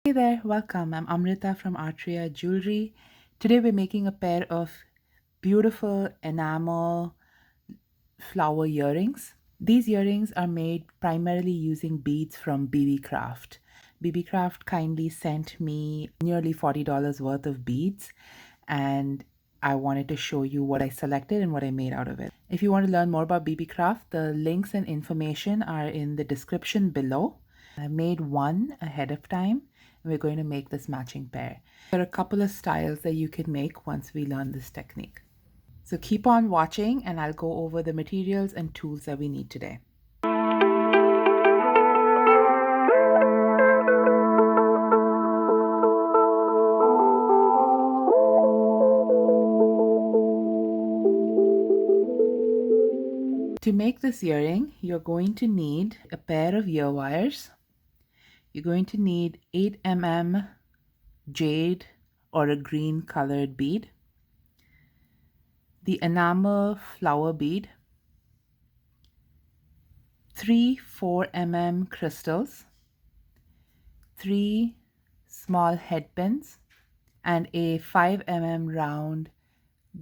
Hey there, welcome. I'm Amrita from Artria Jewelry. Today we're making a pair of beautiful enamel flower earrings. These earrings are made primarily using beads from Beebeecraft. Beebeecraft kindly sent me nearly $40 worth of beads, and I wanted to show you what I selected and what I made out of it. If you want to learn more about Beebeecraft, the links and information are in the description below. I made one ahead of time, and we're going to make this matching pair. There are a couple of styles that you can make once we learn this technique. So keep on watching and I'll go over the materials and tools that we need today. To make this earring, you're going to need a pair of ear wires. You're going to need 8 mm jade or a green colored bead, the enamel flower bead, 3 4 mm crystals, 3 small head pins, and a 5 mm round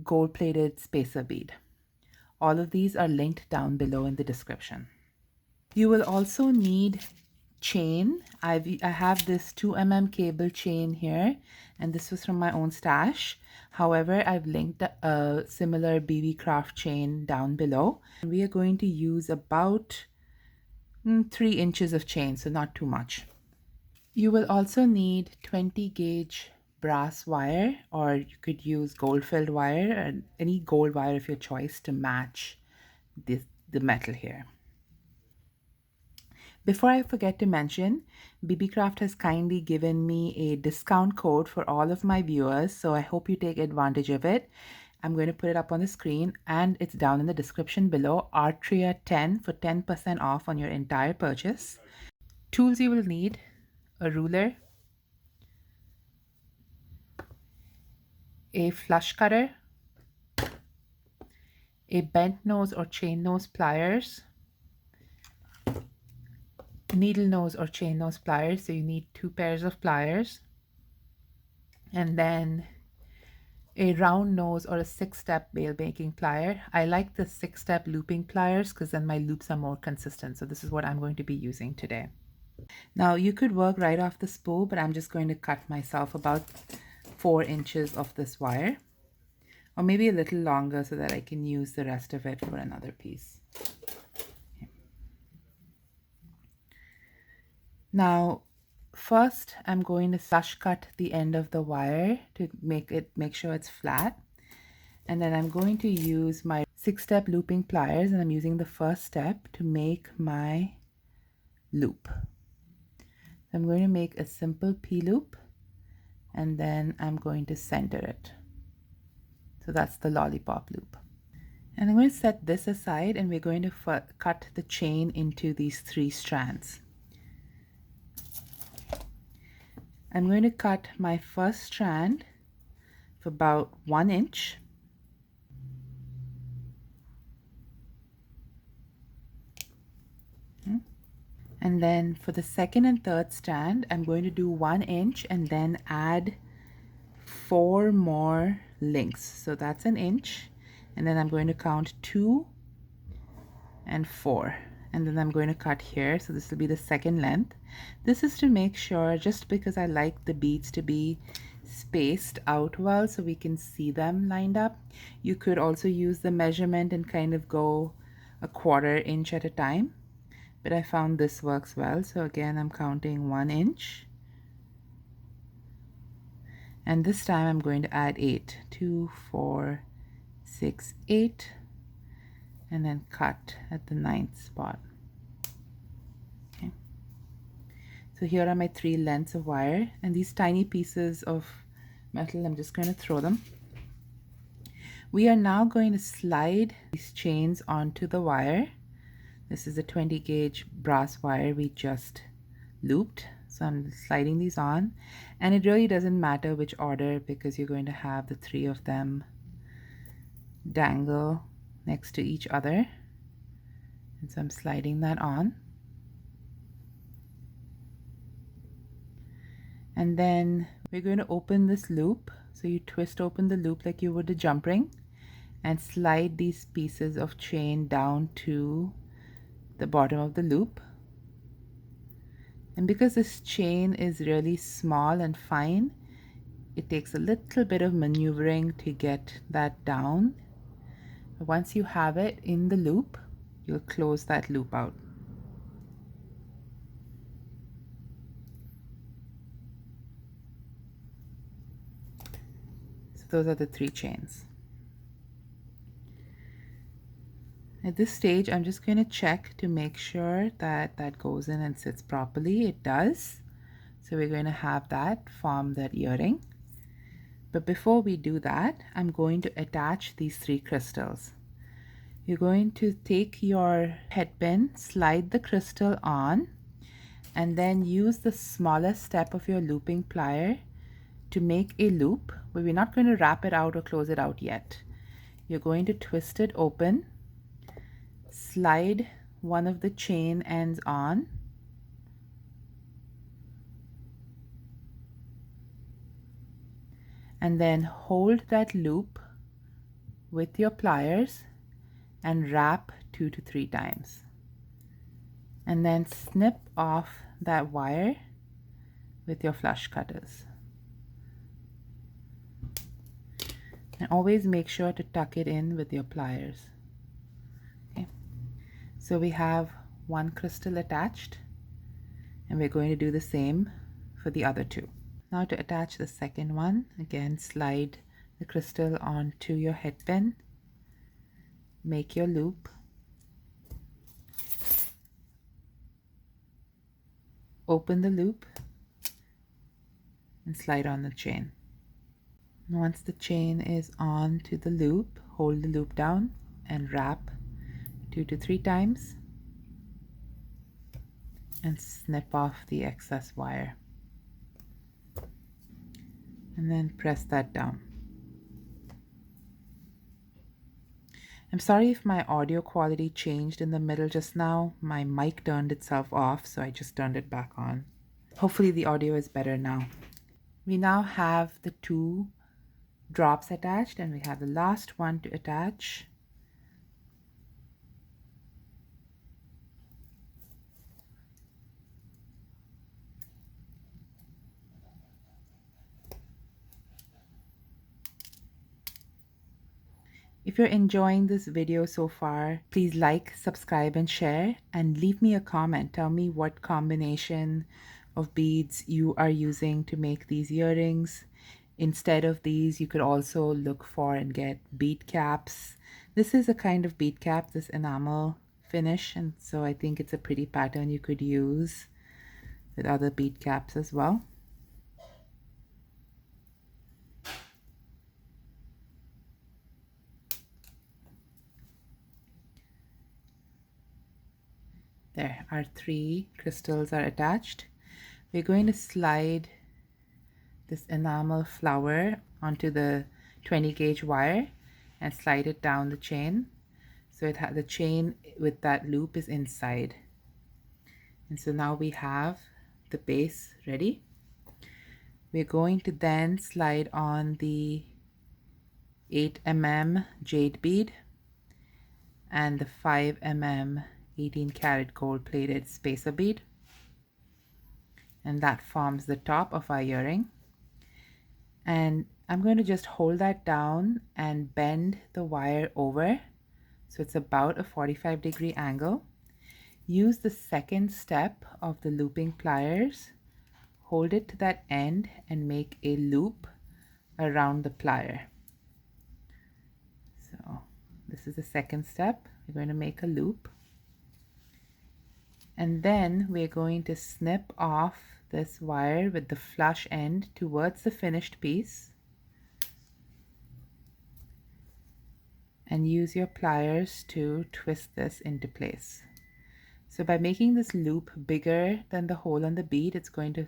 gold-plated spacer bead. All of these are linked down below in the description. You will also need chain. I have this 2 mm cable chain here, and this was from my own stash. However, I've linked a similar Beebeecraft chain down below. We are going to use about 3 inches of chain, so not too much. You will also need 20 gauge brass wire, or you could use gold filled wire, or any gold wire of your choice to match the metal here. Before I forget to mention, Beebeecraft has kindly given me a discount code for all of my viewers, so I hope you take advantage of it. I'm going to put it up on the screen and it's down in the description below, Artria10 for 10% off on your entire purchase. Tools you will need: a ruler, a flush cutter, a bent nose or chain nose pliers, needle nose or chain nose pliers, so you need 2 pairs of pliers, and then a round nose or a 6-step bail making plier. I like the 6-step looping pliers because then my loops are more consistent. So this is what I'm going to be using today. Now you could work right off the spool, but I'm just going to cut myself about 4 inches of this wire, or maybe a little longer so that I can use the rest of it for another piece. Okay. Now, first I'm going to flush cut the end of the wire to make sure it's flat. And then I'm going to use my 6-step looping pliers, and I'm using the first step to make my loop. I'm going to make a simple P-loop, and then I'm going to center it. So that's the lollipop loop. And I'm going to set this aside, and we're going to cut the chain into these 3 strands. I'm going to cut my first strand for about 1 inch. And then for the second and third strand, I'm going to do 1 inch and then add 4 more links. So that's an inch. And then I'm going to count 2 and 4. And then I'm going to cut here. So this will be the second length. This is to make sure, just because I like the beads to be spaced out well so we can see them lined up. You could also use the measurement and kind of go a 1/4 inch at a time. But I found this works well. So again, I'm counting 1 inch. And this time I'm going to add 8. 2, 4, 6, 8. And then cut at the 9th spot. Okay. So here are my 3 lengths of wire. And these tiny pieces of metal, I'm just going to throw them. We are now going to slide these chains onto the wire. This is a 20 gauge brass wire we just looped. So I'm sliding these on, and it really doesn't matter which order because you're going to have the 3 of them dangle next to each other. And so I'm sliding that on. And then we're going to open this loop. So you twist open the loop like you would a jump ring and slide these pieces of chain down to the bottom of the loop. And because this chain is really small and fine, it takes a little bit of maneuvering to get that down. Once you have it in the loop, you'll close that loop out. So those are the 3 chains. At this stage, I'm just going to check to make sure that that goes in and sits properly. It does. So we're going to have that form that earring. But before we do that, I'm going to attach these 3 crystals. You're going to take your headpin, slide the crystal on, and then use the smallest step of your looping plier to make a loop, but we're not going to wrap it out or close it out yet. You're going to twist it open, slide one of the chain ends on, and then hold that loop with your pliers and wrap 2 to 3 times. And then snip off that wire with your flush cutters. And always make sure to tuck it in with your pliers. Okay. So we have 1 crystal attached, and we're going to do the same for the other 2. Now to attach the second one, again slide the crystal onto your headpin, make your loop, open the loop, and slide on the chain. And once the chain is on to the loop, hold the loop down and wrap 2 to 3 times and snip off the excess wire. And then press that down. I'm sorry if my audio quality changed in the middle just now. My mic turned itself off, so I just turned it back on. Hopefully the audio is better now. We now have the 2 drops attached, and we have the last one to attach. If you're enjoying this video so far, please like, subscribe, and share, and leave me a comment. Tell me what combination of beads you are using to make these earrings. Instead of these, you could also look for and get bead caps. This is a kind of bead cap, this enamel finish, and so I think it's a pretty pattern you could use with other bead caps as well. There, our 3 crystals are attached. We're going to slide this enamel flower onto the 20 gauge wire and slide it down the chain. So the chain with that loop is inside. And so now we have the base ready. We're going to then slide on the 8mm jade bead and the 5mm 18 karat gold plated spacer bead, and that forms the top of our earring. And I'm going to just hold that down and bend the wire over so it's about a 45-degree angle. Use the second step of the looping pliers, hold it to that end and make a loop around the plier. So this is the second step. We're going to make a loop. And then we're going to snip off this wire with the flush end towards the finished piece and use your pliers to twist this into place. So by making this loop bigger than the hole on the bead, it's going to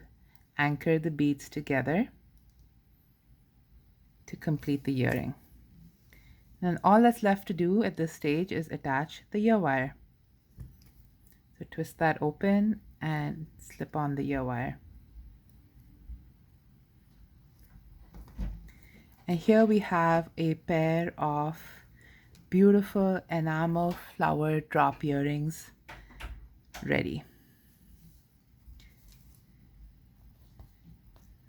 anchor the beads together to complete the earring. And all that's left to do at this stage is attach the ear wire. So twist that open and slip on the ear wire. And here we have a pair of beautiful enamel flower drop earrings ready.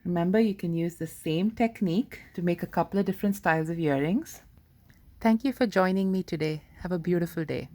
Remember, you can use the same technique to make a couple of different styles of earrings. Thank you for joining me today. Have a beautiful day.